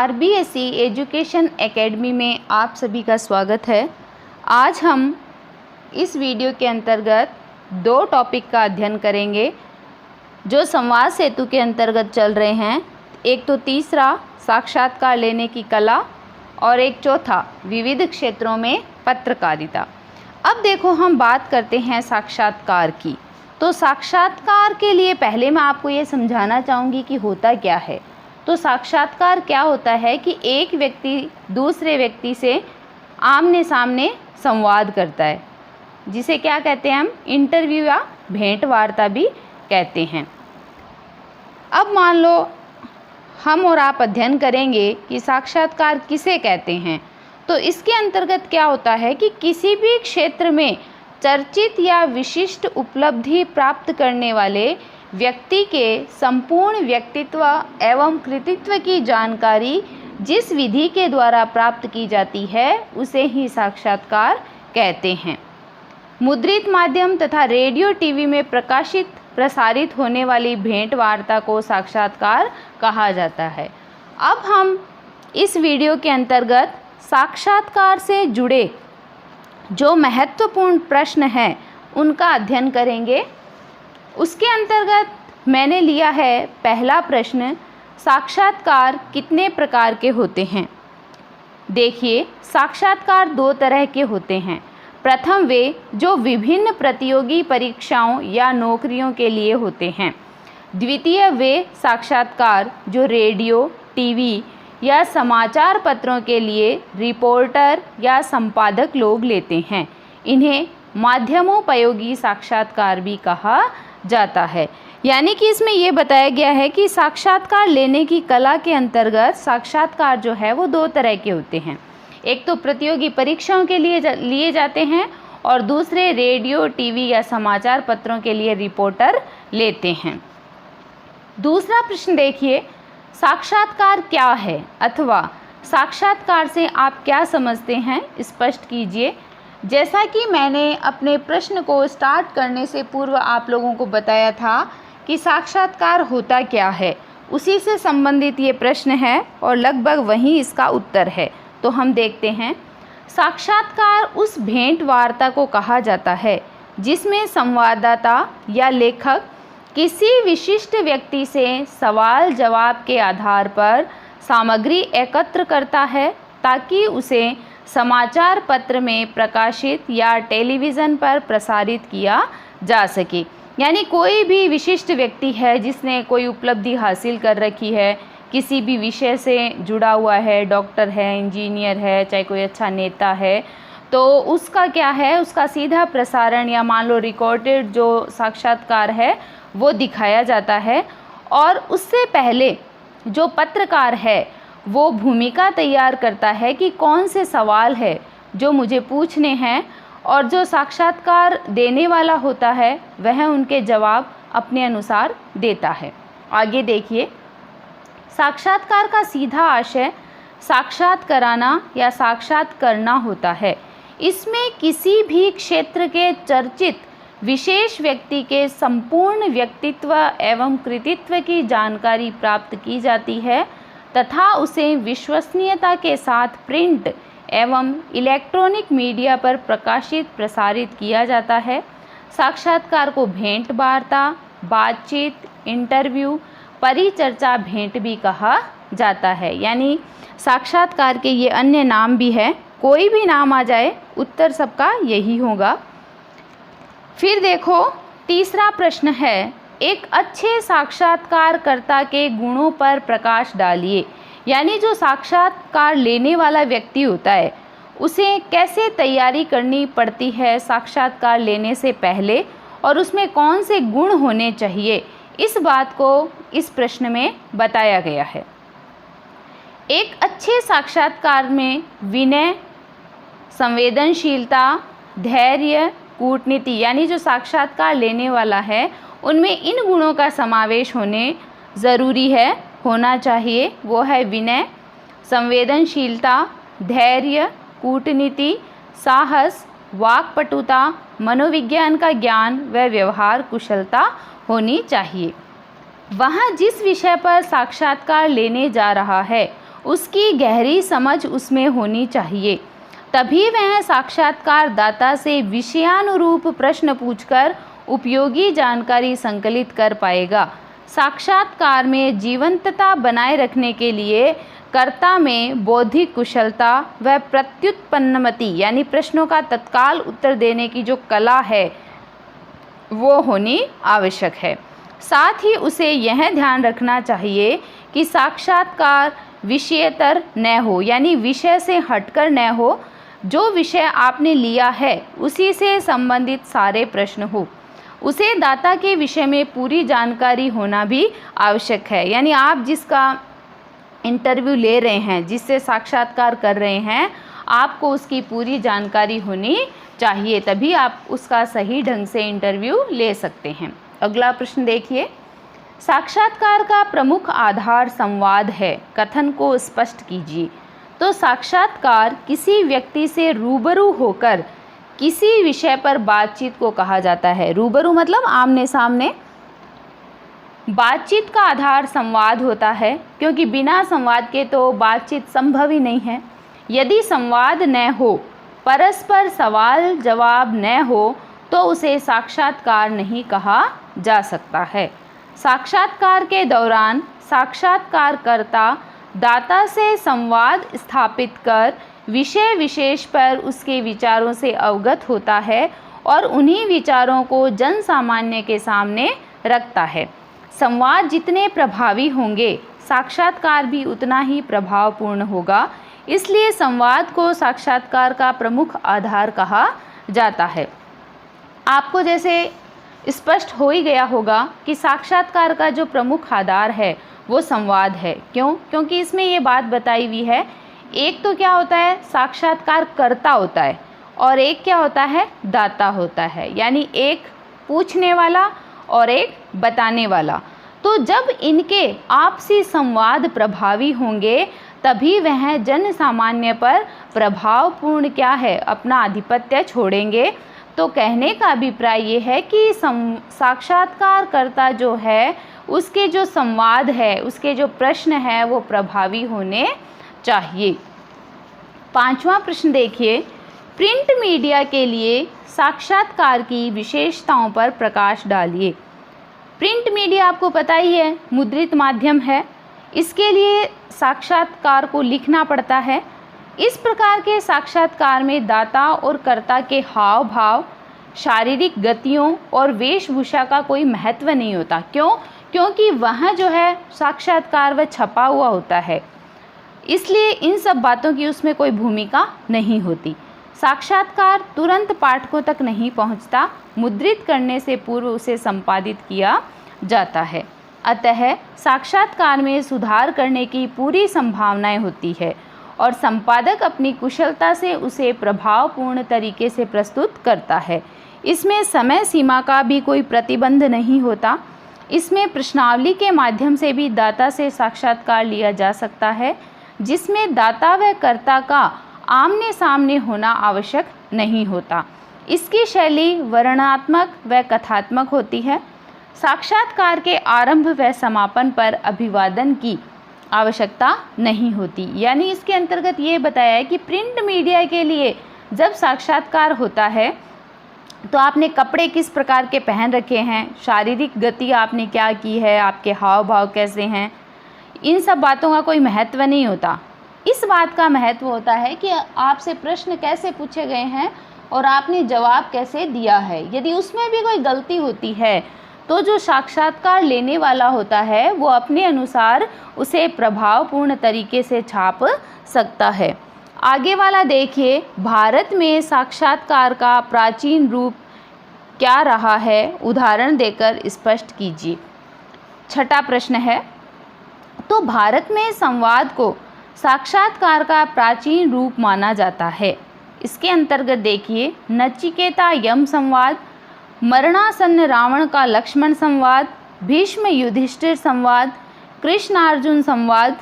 RBSE education academy में आप सभी का स्वागत है। आज हम इस वीडियो के अंतर्गत दो टॉपिक का अध्ययन करेंगे जो संवाद सेतु के अंतर्गत चल रहे हैं। एक तो तीसरा साक्षात्कार लेने की कला और एक चौथा विविध क्षेत्रों में पत्रकारिता। अब देखो, हम बात करते हैं साक्षात्कार की। तो साक्षात्कार के लिए पहले मैं आपको ये समझाना चाहूँगी कि होता क्या है। तो साक्षात्कार क्या होता है कि एक व्यक्ति दूसरे व्यक्ति से आमने सामने संवाद करता है, जिसे क्या कहते हैं हम इंटरव्यू या भेंट वार्ता भी कहते हैं। अब मान लो हम और आप अध्ययन करेंगे कि साक्षात्कार किसे कहते हैं। तो इसके अंतर्गत क्या होता है कि किसी भी क्षेत्र में चर्चित या विशिष्ट उपलब्धि प्राप्त करने वाले व्यक्ति के संपूर्ण व्यक्तित्व एवं कृतित्व की जानकारी जिस विधि के द्वारा प्राप्त की जाती है उसे ही साक्षात्कार कहते हैं। मुद्रित माध्यम तथा रेडियो टीवी में प्रसारित होने वाली भेंट वार्ता को साक्षात्कार कहा जाता है। अब हम इस वीडियो के अंतर्गत साक्षात्कार से जुड़े जो महत्वपूर्ण प्रश्न हैं उनका अध्ययन करेंगे। उसके अंतर्गत मैंने लिया है पहला प्रश्न, साक्षात्कार कितने प्रकार के होते हैं। देखिए, साक्षात्कार दो तरह के होते हैं। प्रथम वे जो विभिन्न प्रतियोगी परीक्षाओं या नौकरियों के लिए होते हैं। द्वितीय वे साक्षात्कार जो रेडियो, टीवी या समाचार पत्रों के लिए रिपोर्टर या संपादक लोग लेते हैं। इन्हें माध्यमोपयोगी साक्षात्कार भी कहा जाता है। यानी कि इसमें यह बताया गया है कि साक्षात्कार लेने की कला के अंतर्गत साक्षात्कार जो है वो दो तरह के होते हैं। एक तो प्रतियोगी परीक्षाओं के लिए जाते हैं और दूसरे रेडियो, टीवी या समाचार पत्रों के लिए रिपोर्टर लेते हैं। दूसरा प्रश्न देखिए, साक्षात्कार क्या है अथवा साक्षात्कार से आप क्या समझते हैं, स्पष्ट कीजिए। जैसा कि मैंने अपने प्रश्न को स्टार्ट करने से पूर्व आप लोगों को बताया था कि साक्षात्कार होता क्या है, उसी से संबंधित ये प्रश्न है और लगभग वही इसका उत्तर है। तो हम देखते हैं। साक्षात्कार उस भेंट वार्ता को कहा जाता है जिसमें संवाददाता या लेखक किसी विशिष्ट व्यक्ति से सवाल जवाब के आधार पर सामग्री एकत्र करता है ताकि उसे समाचार पत्र में प्रकाशित या टेलीविज़न पर प्रसारित किया जा सके। यानी कोई भी विशिष्ट व्यक्ति है जिसने कोई उपलब्धि हासिल कर रखी है, किसी भी विषय से जुड़ा हुआ है, डॉक्टर है, इंजीनियर है, चाहे कोई अच्छा नेता है, तो उसका क्या है, उसका सीधा प्रसारण या मान लो रिकॉर्डेड जो साक्षात्कार है वो दिखाया जाता है। और उससे पहले जो पत्रकार है वो भूमिका तैयार करता है कि कौन से सवाल है जो मुझे पूछने हैं, और जो साक्षात्कार देने वाला होता है वह उनके जवाब अपने अनुसार देता है। आगे देखिए, साक्षात्कार का सीधा आशय साक्षात कराना या साक्षात करना होता है। इसमें किसी भी क्षेत्र के चर्चित विशेष व्यक्ति के संपूर्ण व्यक्तित्व एवं कृतित्व की जानकारी प्राप्त की जाती है तथा उसे विश्वसनीयता के साथ प्रिंट एवं इलेक्ट्रॉनिक मीडिया पर प्रसारित किया जाता है। साक्षात्कार को भेंट वार्ता, बातचीत, इंटरव्यू, परिचर्चा भेंट भी कहा जाता है। यानी साक्षात्कार के ये अन्य नाम भी हैं, कोई भी नाम आ जाए उत्तर सबका यही होगा। फिर देखो, तीसरा प्रश्न है, एक अच्छे साक्षात्कारकर्ता के गुणों पर प्रकाश डालिए। यानी जो साक्षात्कार लेने वाला व्यक्ति होता है उसे कैसे तैयारी करनी पड़ती है साक्षात्कार लेने से पहले, और उसमें कौन से गुण होने चाहिए, इस बात को इस प्रश्न में बताया गया है। एक अच्छे साक्षात्कार में विनय, संवेदनशीलता, धैर्य, कूटनीति, यानी जो साक्षात्कार लेने वाला है उनमें इन गुणों का समावेश होना चाहिए। वो है विनय, संवेदनशीलता, धैर्य, कूटनीति, साहस, वाक्पटुता, मनोविज्ञान का ज्ञान व व्यवहार कुशलता होनी चाहिए। वह जिस विषय पर साक्षात्कार लेने जा रहा है उसकी गहरी समझ उसमें होनी चाहिए। तभी वह साक्षात्कारदाता से विषयानुरूप प्रश्न पूछकर उपयोगी जानकारी संकलित कर पाएगा। साक्षात्कार में जीवंतता बनाए रखने के लिए कर्ता में बौद्धिक कुशलता व प्रत्युत्पन्नमति यानी प्रश्नों का तत्काल उत्तर देने की जो कला है वो होनी आवश्यक है। साथ ही उसे यह ध्यान रखना चाहिए कि साक्षात्कार विषयेतर न हो, यानी विषय से हटकर न हो। जो विषय आपने लिया है उसी से संबंधित सारे प्रश्न हो। उसे दाता के विषय में पूरी जानकारी होना भी आवश्यक है। यानी आप जिसका इंटरव्यू ले रहे हैं, जिससे साक्षात्कार कर रहे हैं, आपको उसकी पूरी जानकारी होनी चाहिए, तभी आप उसका सही ढंग से इंटरव्यू ले सकते हैं। अगला प्रश्न देखिए, साक्षात्कार का प्रमुख आधार संवाद है, कथन को स्पष्ट कीजिए। तो साक्षात्कार किसी व्यक्ति से रूबरू होकर किसी विषय पर बातचीत को कहा जाता है। रूबरू मतलब आमने सामने। बातचीत का आधार संवाद होता है, क्योंकि बिना संवाद के तो बातचीत संभव ही नहीं है। यदि संवाद न हो, परस्पर सवाल जवाब न हो, तो उसे साक्षात्कार नहीं कहा जा सकता है। साक्षात्कार के दौरान साक्षात्कारकर्ता दाता से संवाद स्थापित कर विषय विशेष पर उसके विचारों से अवगत होता है और उन्हीं विचारों को जन सामान्य के सामने रखता है। संवाद जितने प्रभावी होंगे, साक्षात्कार भी उतना ही प्रभावपूर्ण होगा। इसलिए संवाद को साक्षात्कार का प्रमुख आधार कहा जाता है। आपको जैसे स्पष्ट हो ही गया होगा कि साक्षात्कार का जो प्रमुख आधार है वो संवाद है। क्यों? क्योंकि इसमें ये बात बताई हुई है, एक तो क्या होता है, साक्षात्कारकर्ता होता है और एक क्या होता है, दाता होता है। यानी एक पूछने वाला और एक बताने वाला। तो जब इनके आपसी संवाद प्रभावी होंगे, तभी वह जन सामान्य पर प्रभावपूर्ण क्या है, अपना आधिपत्य छोड़ेंगे। तो कहने का अभिप्राय ये है कि साक्षात्कारकर्ता जो है, उसके जो संवाद है, उसके जो प्रश्न है, वो प्रभावी होने चाहिए। 5वां प्रश्न देखिए, प्रिंट मीडिया के लिए साक्षात्कार की विशेषताओं पर प्रकाश डालिए। प्रिंट मीडिया आपको पता ही है, मुद्रित माध्यम है। इसके लिए साक्षात्कार को लिखना पड़ता है। इस प्रकार के साक्षात्कार में दाता और कर्ता के हाव भाव, शारीरिक गतियों और वेशभूषा का कोई महत्व नहीं होता। क्यों? क्योंकि वह जो है साक्षात्कार वह छपा हुआ होता है, इसलिए इन सब बातों की उसमें कोई भूमिका नहीं होती। साक्षात्कार तुरंत पाठकों तक नहीं पहुंचता, मुद्रित करने से पूर्व उसे संपादित किया जाता है। अतः साक्षात्कार में सुधार करने की पूरी संभावनाएं होती है और संपादक अपनी कुशलता से उसे प्रभावपूर्ण तरीके से प्रस्तुत करता है। इसमें समय सीमा का भी कोई प्रतिबंध नहीं होता। इसमें प्रश्नावली के माध्यम से भी दाता से साक्षात्कार लिया जा सकता है, जिसमें दाता व कर्ता का आमने सामने होना आवश्यक नहीं होता। इसकी शैली वर्णनात्मक व कथात्मक होती है। साक्षात्कार के आरंभ व समापन पर अभिवादन की आवश्यकता नहीं होती। यानी इसके अंतर्गत ये बताया है कि प्रिंट मीडिया के लिए जब साक्षात्कार होता है तो आपने कपड़े किस प्रकार के पहन रखे हैं, शारीरिक गति आपने क्या की है, आपके हाव भाव कैसे हैं, इन सब बातों का कोई महत्व नहीं होता। इस बात का महत्व होता है कि आपसे प्रश्न कैसे पूछे गए हैं और आपने जवाब कैसे दिया है। यदि उसमें भी कोई गलती होती है तो जो साक्षात्कार लेने वाला होता है वो अपने अनुसार उसे प्रभावपूर्ण तरीके से छाप सकता है। आगे वाला देखिए, भारत में साक्षात्कार का प्राचीन रूप क्या रहा है, उदाहरण देकर स्पष्ट कीजिए। 6वां प्रश्न है, तो भारत में संवाद को साक्षात्कार का प्राचीन रूप माना जाता है। इसके अंतर्गत देखिए, नचिकेता यम संवाद, मरणासन्न रावण का लक्ष्मण संवाद, भीष्म युधिष्ठिर संवाद, कृष्ण अर्जुन संवाद,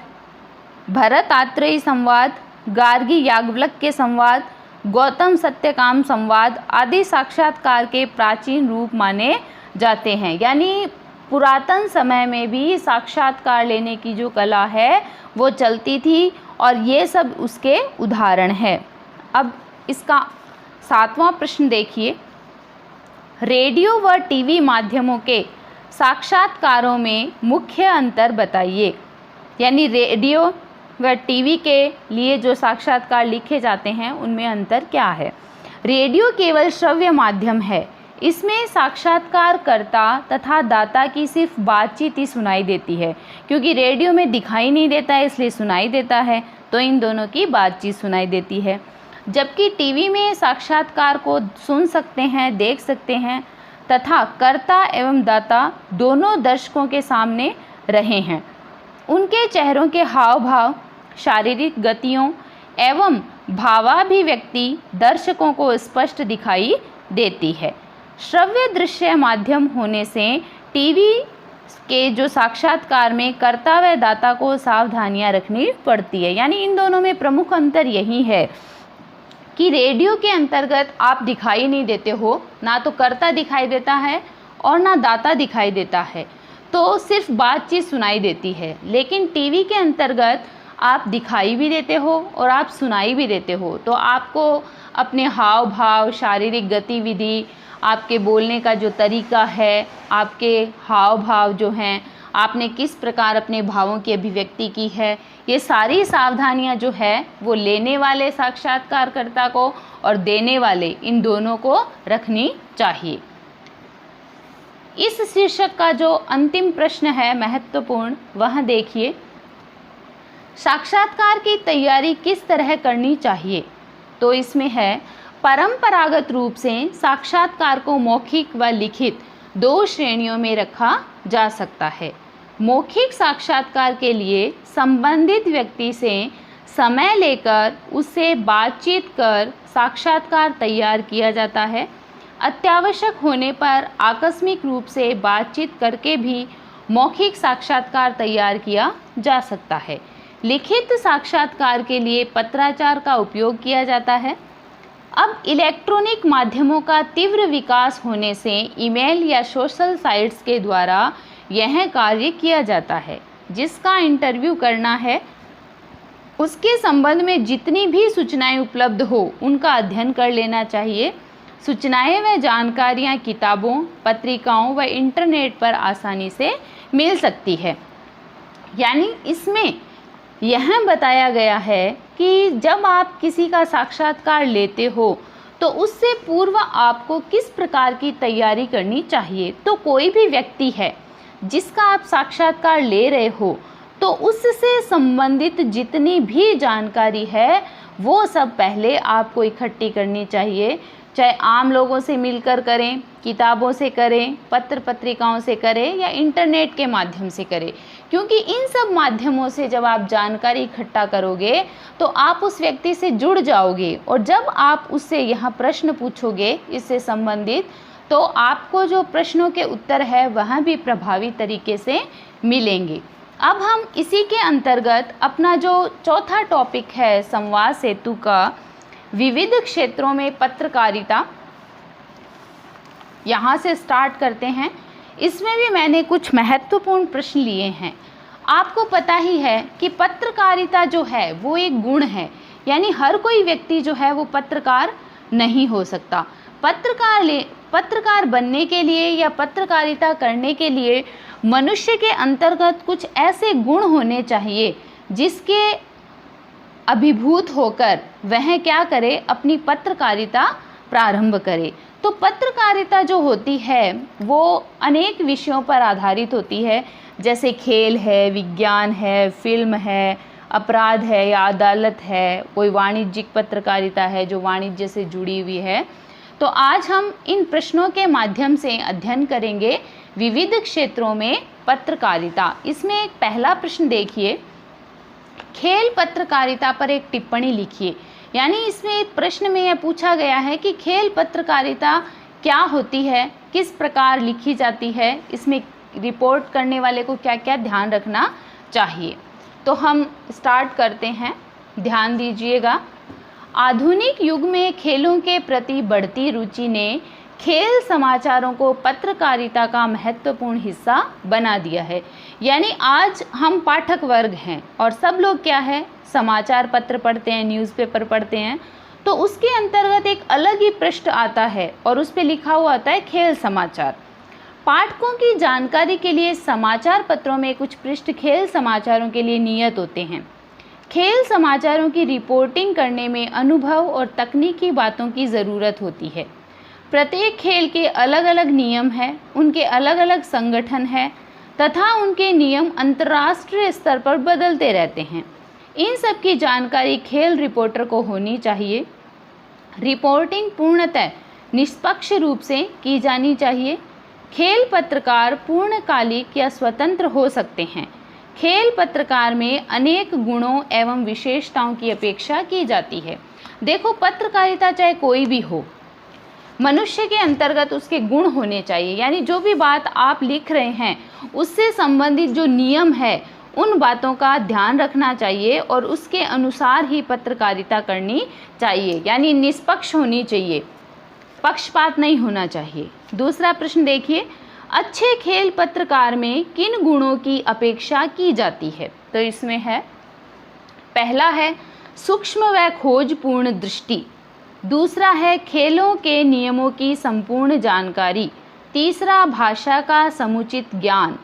भरत आत्रेय संवाद, गार्गी याज्ञवल्क्य संवाद, गौतम सत्यकाम संवाद आदि साक्षात्कार के प्राचीन रूप माने जाते हैं। यानी पुरातन समय में भी साक्षात्कार लेने की जो कला है वो चलती थी और ये सब उसके उदाहरण हैं। अब इसका 7वां प्रश्न देखिए, रेडियो व टीवी माध्यमों के साक्षात्कारों में मुख्य अंतर बताइए। यानी रेडियो व टीवी के लिए जो साक्षात्कार लिखे जाते हैं उनमें अंतर क्या है। रेडियो केवल श्रव्य माध्यम है, इसमें साक्षात्कारकर्ता तथा दाता की सिर्फ बातचीत ही सुनाई देती है, क्योंकि रेडियो में दिखाई नहीं देता है इसलिए सुनाई देता है, तो इन दोनों की बातचीत सुनाई देती है। जबकि टीवी में साक्षात्कार को सुन सकते हैं, देख सकते हैं तथा कर्ता एवं दाता दोनों दर्शकों के सामने रहे हैं। उनके चेहरों के हाव भाव, शारीरिक गतियों एवं भावाभिव्यक्ति दर्शकों को स्पष्ट दिखाई देती है। श्रव्य दृश्य माध्यम होने से टीवी के जो साक्षात्कार में कर्ता व दाता को सावधानियां रखनी पड़ती है। यानी इन दोनों में प्रमुख अंतर यही है कि रेडियो के अंतर्गत आप दिखाई नहीं देते हो, ना तो कर्ता दिखाई देता है और ना दाता दिखाई देता है, तो सिर्फ बातचीत सुनाई देती है। लेकिन टीवी के अंतर्गत आप दिखाई भी देते हो और आप सुनाई भी देते हो, तो आपको अपने हाव भाव, शारीरिक गतिविधि, आपके बोलने का जो तरीका है, आपके हाव भाव जो हैं, आपने किस प्रकार अपने भावों की अभिव्यक्ति की है, ये सारी सावधानियां जो है वो लेने वाले साक्षात्कारकर्ता को और देने वाले इन दोनों को रखनी चाहिए। इस शीर्षक का जो अंतिम प्रश्न है महत्वपूर्ण, वह देखिए, साक्षात्कार की तैयारी किस तरह करनी चाहिए। तो इसमें है, परंपरागत रूप से साक्षात्कार को मौखिक व लिखित 2 श्रेणियों में रखा जा सकता है। मौखिक साक्षात्कार के लिए संबंधित व्यक्ति से समय लेकर उससे बातचीत कर साक्षात्कार तैयार किया जाता है। अत्यावश्यक होने पर आकस्मिक रूप से बातचीत करके भी मौखिक साक्षात्कार तैयार किया जा सकता है। लिखित साक्षात्कार के लिए पत्राचार का उपयोग किया जाता है। अब इलेक्ट्रॉनिक माध्यमों का तीव्र विकास होने से ईमेल या सोशल साइट्स के द्वारा यह कार्य किया जाता है। जिसका इंटरव्यू करना है उसके संबंध में जितनी भी सूचनाएं उपलब्ध हो उनका अध्ययन कर लेना चाहिए। सूचनाएं व जानकारियां किताबों, पत्रिकाओं व इंटरनेट पर आसानी से मिल सकती है। यानी इसमें यह बताया गया है कि जब आप किसी का साक्षात्कार लेते हो तो उससे पूर्व आपको किस प्रकार की तैयारी करनी चाहिए। तो कोई भी व्यक्ति है जिसका आप साक्षात्कार ले रहे हो, तो उससे संबंधित जितनी भी जानकारी है वो सब पहले आपको इकट्ठी करनी चाहिए। चाहे आम लोगों से मिलकर करें, किताबों से करें, पत्र पत्रिकाओं से करें या इंटरनेट के माध्यम से करें, क्योंकि इन सब माध्यमों से जब आप जानकारी इकट्ठा करोगे तो आप उस व्यक्ति से जुड़ जाओगे और जब आप उससे यहाँ प्रश्न पूछोगे इससे संबंधित, तो आपको जो प्रश्नों के उत्तर है वह भी प्रभावी तरीके से मिलेंगे। अब हम इसी के अंतर्गत अपना जो चौथा टॉपिक है संवाद सेतु का, विविध क्षेत्रों में पत्रकारिता, यहाँ से स्टार्ट करते हैं। इसमें भी मैंने कुछ महत्वपूर्ण प्रश्न लिए हैं। आपको पता ही है कि पत्रकारिता जो है वो एक गुण है, यानी हर कोई व्यक्ति जो है वो पत्रकार नहीं हो सकता। पत्रकार बनने के लिए या पत्रकारिता करने के लिए मनुष्य के अंतर्गत कुछ ऐसे गुण होने चाहिए जिसके अभिभूत होकर वह क्या करे, अपनी पत्रकारिता प्रारंभ करे। तो पत्रकारिता जो होती है वो अनेक विषयों पर आधारित होती है, जैसे खेल है, विज्ञान है, फिल्म है, अपराध है या अदालत है, कोई वाणिज्यिक पत्रकारिता है जो वाणिज्य से जुड़ी हुई है। तो आज हम इन प्रश्नों के माध्यम से अध्ययन करेंगे विविध क्षेत्रों में पत्रकारिता। इसमें एक पहला प्रश्न देखिए, खेल पत्रकारिता पर एक टिप्पणी लिखिए। यानी इसमें एक प्रश्न में यह पूछा गया है कि खेल पत्रकारिता क्या होती है, किस प्रकार लिखी जाती है, इसमें रिपोर्ट करने वाले को क्या क्या ध्यान रखना चाहिए। तो हम स्टार्ट करते हैं, ध्यान दीजिएगा। आधुनिक युग में खेलों के प्रति बढ़ती रुचि ने खेल समाचारों को पत्रकारिता का महत्वपूर्ण हिस्सा बना दिया है। यानी आज हम पाठक वर्ग हैं और सब लोग क्या है, समाचार पत्र पढ़ते हैं, न्यूज़पेपर पढ़ते हैं, तो उसके अंतर्गत एक अलग ही पृष्ठ आता है और उस पर लिखा हुआ आता है खेल समाचार। पाठकों की जानकारी के लिए समाचार पत्रों में कुछ पृष्ठ खेल समाचारों के लिए नियत होते हैं। खेल समाचारों की रिपोर्टिंग करने में अनुभव और तकनीकी बातों की ज़रूरत होती है। प्रत्येक खेल के अलग अलग नियम हैं, उनके अलग अलग संगठन हैं तथा उनके नियम अंतर्राष्ट्रीय स्तर पर बदलते रहते हैं। इन सब की जानकारी खेल रिपोर्टर को होनी चाहिए। रिपोर्टिंग पूर्णतः निष्पक्ष रूप से की जानी चाहिए। खेल पत्रकार पूर्णकालिक या स्वतंत्र हो सकते हैं। खेल पत्रकार में अनेक गुणों एवं विशेषताओं की अपेक्षा की जाती है। देखो, पत्रकारिता चाहे कोई भी हो, मनुष्य के अंतर्गत उसके गुण होने चाहिए। यानी जो भी बात आप लिख रहे हैं उससे संबंधित जो नियम है उन बातों का ध्यान रखना चाहिए और उसके अनुसार ही पत्रकारिता करनी चाहिए। यानी निष्पक्ष होनी चाहिए, पक्षपात नहीं होना चाहिए। दूसरा प्रश्न देखिए, अच्छे खेल पत्रकार में किन गुणों की अपेक्षा की जाती है? तो इसमें है, पहला है सूक्ष्म व खोजपूर्ण दृष्टि। दूसरा है खेलों के नियमों की संपूर्ण जानकारी। तीसरा भाषा का समुचित ज्ञान।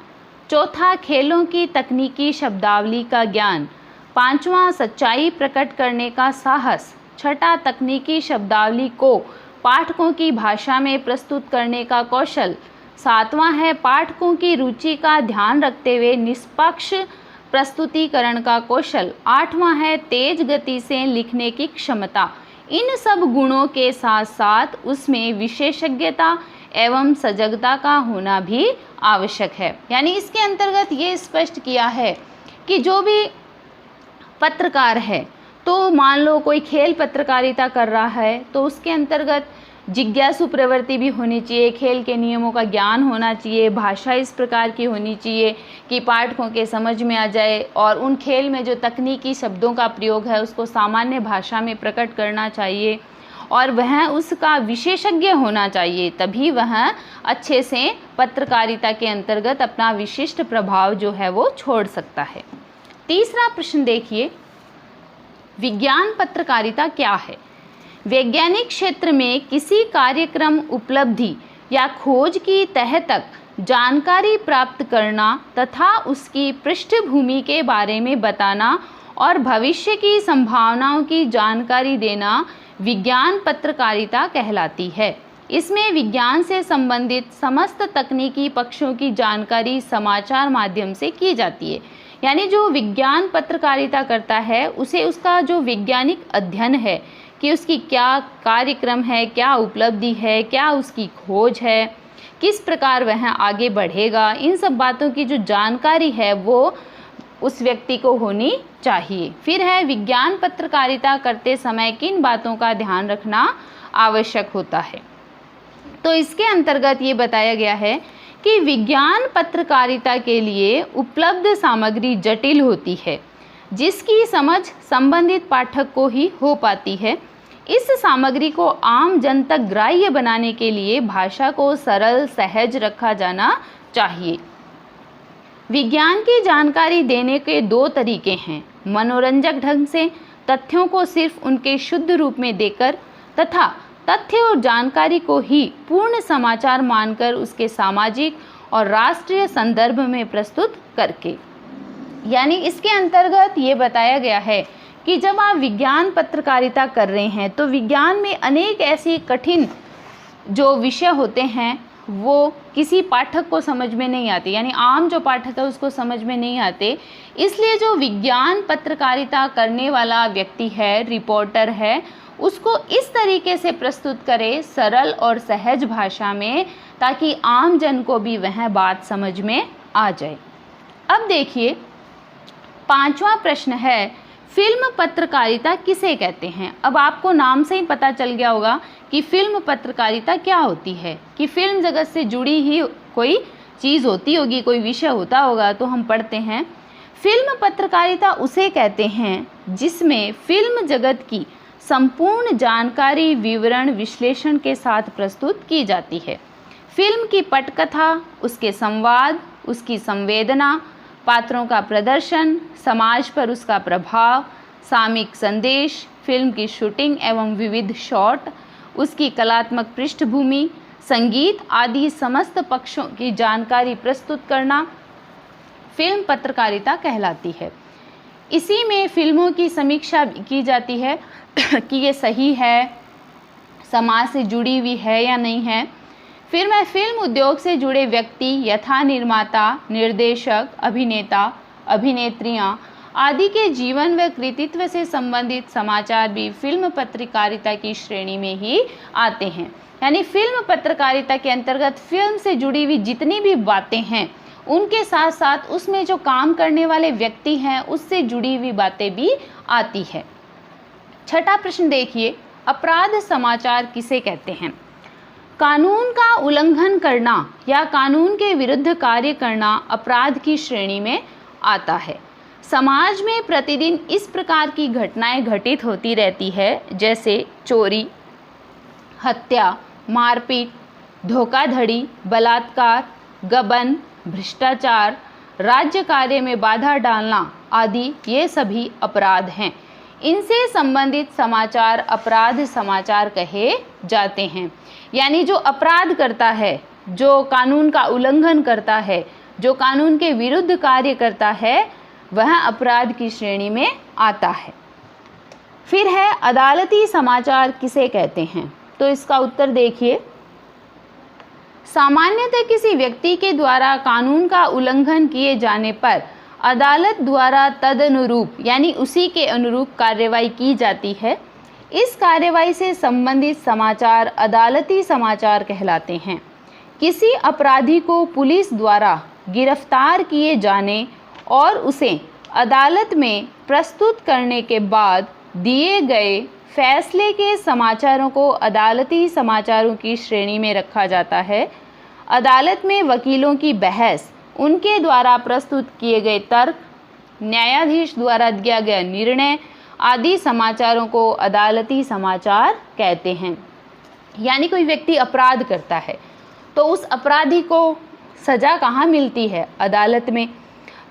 चौथा खेलों की तकनीकी शब्दावली का ज्ञान। पांचवा सच्चाई प्रकट करने का साहस। छठा तकनीकी शब्दावली को पाठकों की भाषा में प्रस्तुत करने का कौशल। सातवां है पाठकों की रुचि का ध्यान रखते हुए निष्पक्ष प्रस्तुतिकरण का कौशल। आठवां है तेज गति से लिखने की क्षमता। इन सब गुणों के साथ साथ उसमें विशेषज्ञता एवं सजगता का होना भी आवश्यक है। यानी इसके अंतर्गत ये स्पष्ट किया है कि जो भी पत्रकार है, तो मान लो कोई खेल पत्रकारिता कर रहा है तो उसके अंतर्गत जिज्ञासु प्रवृत्ति भी होनी चाहिए, खेल के नियमों का ज्ञान होना चाहिए, भाषा इस प्रकार की होनी चाहिए कि पाठकों के समझ में आ जाए और उन खेल में जो तकनीकी शब्दों का प्रयोग है उसको सामान्य भाषा में प्रकट करना चाहिए और वह उसका विशेषज्ञ होना चाहिए, तभी वह अच्छे से पत्रकारिता के अंतर्गत अपना विशिष्ट प्रभाव जो है वो छोड़ सकता है। तीसरा प्रश्न देखिए, विज्ञान पत्रकारिता क्या है? वैज्ञानिक क्षेत्र में किसी कार्यक्रम, उपलब्धि या खोज की तह तक जानकारी प्राप्त करना तथा उसकी पृष्ठभूमि के बारे में बताना और भविष्य की संभावनाओं की जानकारी देना विज्ञान पत्रकारिता कहलाती है। इसमें विज्ञान से संबंधित समस्त तकनीकी पक्षों की जानकारी समाचार माध्यम से की जाती है। यानी जो विज्ञान पत्रकारिता करता है उसे उसका जो वैज्ञानिक अध्ययन है कि उसकी क्या कार्यक्रम है, क्या उपलब्धि है, क्या उसकी खोज है, किस प्रकार वह आगे बढ़ेगा, इन सब बातों की जो जानकारी है वो उस व्यक्ति को होनी चाहिए। फिर है विज्ञान पत्रकारिता करते समय किन बातों का ध्यान रखना आवश्यक होता है? तो इसके अंतर्गत ये बताया गया है कि विज्ञान पत्रकारिता के लिए उपलब्ध सामग्री जटिल होती है, जिसकी समझ संबंधित पाठक को ही हो पाती है। इस सामग्री को आम जन तक ग्राह्य बनाने के लिए भाषा को सरल, सहज रखा जाना चाहिए। विज्ञान की जानकारी देने के दो तरीके हैं, मनोरंजक ढंग से तथ्यों को सिर्फ उनके शुद्ध रूप में देकर तथा तथ्य और जानकारी को ही पूर्ण समाचार मानकर उसके सामाजिक और राष्ट्रीय संदर्भ में प्रस्तुत करके। यानी इसके अंतर्गत ये बताया गया है कि जब आप विज्ञान पत्रकारिता कर रहे हैं तो विज्ञान में अनेक ऐसी कठिन जो विषय होते हैं वो किसी पाठक को समझ में नहीं आते, यानी आम जो पाठक है उसको समझ में नहीं आते। इसलिए जो विज्ञान पत्रकारिता करने वाला व्यक्ति है, रिपोर्टर है, उसको इस तरीके से प्रस्तुत करे सरल और सहज भाषा में, ताकि आम जन को भी वह बात समझ में आ जाए। अब देखिए, पांचवा प्रश्न है, फिल्म पत्रकारिता किसे कहते हैं? अब आपको नाम से ही पता चल गया होगा कि फिल्म पत्रकारिता क्या होती है, कि फिल्म जगत से जुड़ी ही कोई चीज़ होती होगी, कोई विषय होता होगा, तो हम पढ़ते हैं। फिल्म पत्रकारिता उसे कहते हैं जिसमें फिल्म जगत की संपूर्ण जानकारी विवरण विश्लेषण के साथ प्रस्तुत की जाती है। फिल्म की पटकथा, उसके संवाद, उसकी संवेदना, पात्रों का प्रदर्शन, समाज पर उसका प्रभाव, सामयिक संदेश, फिल्म की शूटिंग एवं विविध शॉट, उसकी कलात्मक पृष्ठभूमि, संगीत आदि समस्त पक्षों की जानकारी प्रस्तुत करना फिल्म पत्रकारिता कहलाती है। इसी में फिल्मों की समीक्षा की जाती है कि ये सही है, समाज से जुड़ी हुई है या नहीं है। फिर में फिल्म उद्योग से जुड़े व्यक्ति यथा निर्माता, निर्देशक, अभिनेता, अभिनेत्रियां आदि के जीवन व कृतित्व से संबंधित समाचार भी फिल्म पत्रकारिता की श्रेणी में ही आते हैं। यानी फिल्म पत्रकारिता के अंतर्गत फिल्म से जुड़ी हुई जितनी भी बातें हैं उनके साथ साथ उसमें जो काम करने वाले व्यक्ति हैं उससे जुड़ी हुई बातें भी आती है। छठा प्रश्न देखिए, अपराध समाचार किसे कहते हैं? कानून का उल्लंघन करना या कानून के विरुद्ध कार्य करना अपराध की श्रेणी में आता है। समाज में प्रतिदिन इस प्रकार की घटनाएं घटित होती रहती है, जैसे चोरी, हत्या, मारपीट, धोखाधड़ी, बलात्कार, गबन, भ्रष्टाचार, राज्य कार्य में बाधा डालना आदि ये सभी अपराध हैं। इनसे संबंधित समाचार अपराध समाचार कहे जाते हैं। यानी जो अपराध करता है, जो कानून का उल्लंघन करता है, जो कानून के विरुद्ध कार्य करता है, वह अपराध की श्रेणी में आता है। फिर है अदालती समाचार किसे कहते हैं? तो इसका उत्तर देखिए, सामान्यतः किसी व्यक्ति के द्वारा कानून का उल्लंघन किए जाने पर अदालत द्वारा तदनुरूप यानी उसी के अनुरूप कार्रवाई की जाती है। इस कार्रवाई से संबंधित समाचार अदालती समाचार कहलाते हैं। किसी अपराधी को पुलिस द्वारा गिरफ्तार किए जाने और उसे अदालत में प्रस्तुत करने के बाद दिए गए फैसले के समाचारों को अदालती समाचारों की श्रेणी में रखा जाता है। अदालत में वकीलों की बहस, उनके द्वारा प्रस्तुत किए गए तर्क, न्यायाधीश द्वारा दिया गया निर्णय आदि समाचारों को अदालती समाचार कहते हैं। यानी कोई व्यक्ति अपराध करता है तो उस अपराधी को सज़ा कहाँ मिलती है? अदालत में।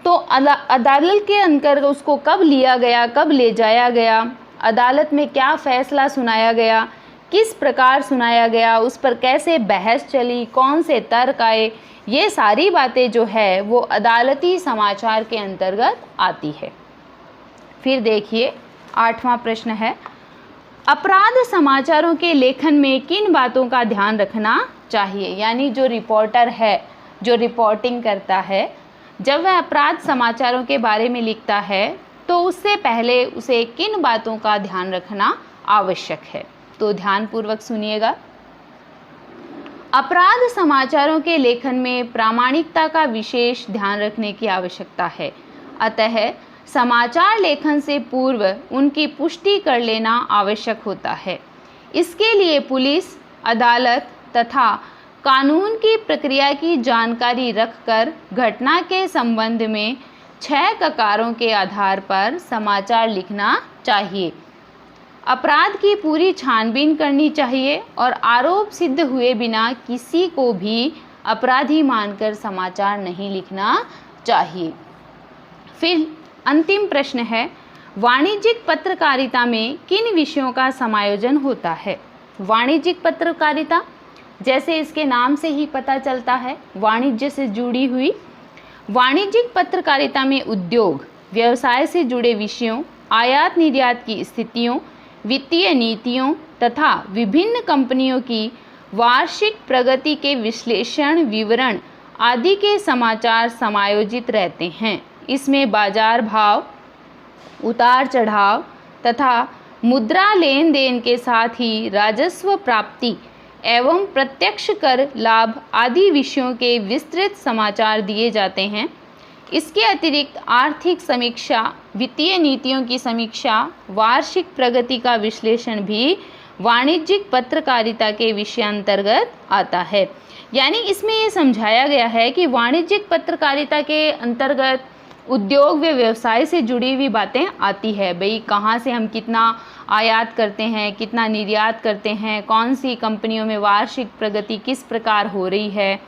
तो अदालत के अंतर्गत उसको कब लिया गया, कब ले जाया गया, अदालत में क्या फैसला सुनाया गया, किस प्रकार सुनाया गया, उस पर कैसे बहस चली, कौन से तर्क आए, ये सारी बातें जो है वो अदालती समाचार के अंतर्गत आती है। फिर देखिए 8वां प्रश्न है, अपराध समाचारों के लेखन में किन बातों का ध्यान रखना चाहिए? यानी जो रिपोर्टर है, जो रिपोर्टिंग करता है, जब वह अपराध समाचारों के बारे में लिखता है तो उससे पहले उसे किन बातों का ध्यान रखना आवश्यक है? तो ध्यानपूर्वक सुनिएगा। अपराध समाचारों के लेखन में प्रामाणिकता का विशेष ध्यान रखने की आवश्यकता है। अतः समाचार लेखन से पूर्व उनकी पुष्टि कर लेना आवश्यक होता है। इसके लिए पुलिस, अदालत तथा कानून की प्रक्रिया की जानकारी रखकर घटना के संबंध में 6 ककारों के आधार पर समाचार लिखना चाहिए। अपराध की पूरी छानबीन करनी चाहिए और आरोप सिद्ध हुए बिना किसी को भी अपराधी मानकर समाचार नहीं लिखना चाहिए। फिर अंतिम प्रश्न है, वाणिज्यिक पत्रकारिता में किन विषयों का समायोजन होता है? वाणिज्यिक पत्रकारिता, जैसे इसके नाम से ही पता चलता है, वाणिज्य से जुड़ी हुई। वाणिज्यिक पत्रकारिता में उद्योग, व्यवसाय से जुड़े विषयों, आयात निर्यात की स्थितियों, वित्तीय नीतियों तथा विभिन्न कंपनियों की वार्षिक प्रगति के विश्लेषण, विवरण आदि के समाचार समायोजित रहते हैं। इसमें बाजार भाव, उतार चढ़ाव तथा मुद्रा लेन देन के साथ ही राजस्व प्राप्ति एवं प्रत्यक्ष कर लाभ आदि विषयों के विस्तृत समाचार दिए जाते हैं। इसके अतिरिक्त आर्थिक समीक्षा, वित्तीय नीतियों की समीक्षा, वार्षिक प्रगति का विश्लेषण भी वाणिज्यिक पत्रकारिता के विषयांतर्गत आता है। यानी इसमें ये समझाया गया है कि वाणिज्यिक पत्रकारिता के अंतर्गत उद्योग व व्यवसाय से जुड़ी हुई बातें आती है। भाई कहाँ से हम कितना आयात करते हैं, कितना निर्यात करते हैं, कौन सी कंपनियों में वार्षिक प्रगति किस प्रकार हो रही है,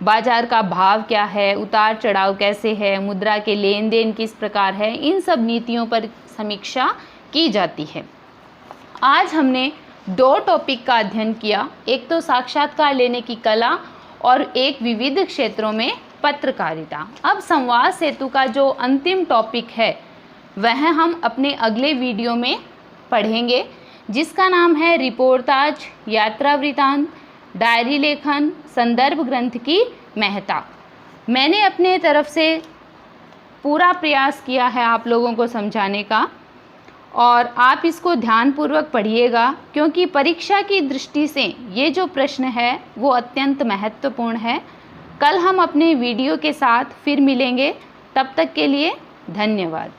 बाजार का भाव क्या है, उतार चढ़ाव कैसे है, मुद्रा के लेन देन किस प्रकार है, इन सब नीतियों पर समीक्षा की जाती है। आज हमने 2 टॉपिक का अध्ययन किया, एक तो साक्षात्कार लेने की कला और एक विविध क्षेत्रों में पत्रकारिता। अब संवाद सेतु का जो अंतिम टॉपिक है वह हम अपने अगले वीडियो में पढ़ेंगे, जिसका नाम है रिपोर्टाज, यात्रा वृतांत, डायरी लेखन, संदर्भ ग्रंथ की महत्ता। मैंने अपने तरफ से पूरा प्रयास किया है आप लोगों को समझाने का, और आप इसको ध्यानपूर्वक पढ़िएगा, क्योंकि परीक्षा की दृष्टि से ये जो प्रश्न है वो अत्यंत महत्वपूर्ण है। कल हम अपने वीडियो के साथ फिर मिलेंगे, तब तक के लिए धन्यवाद।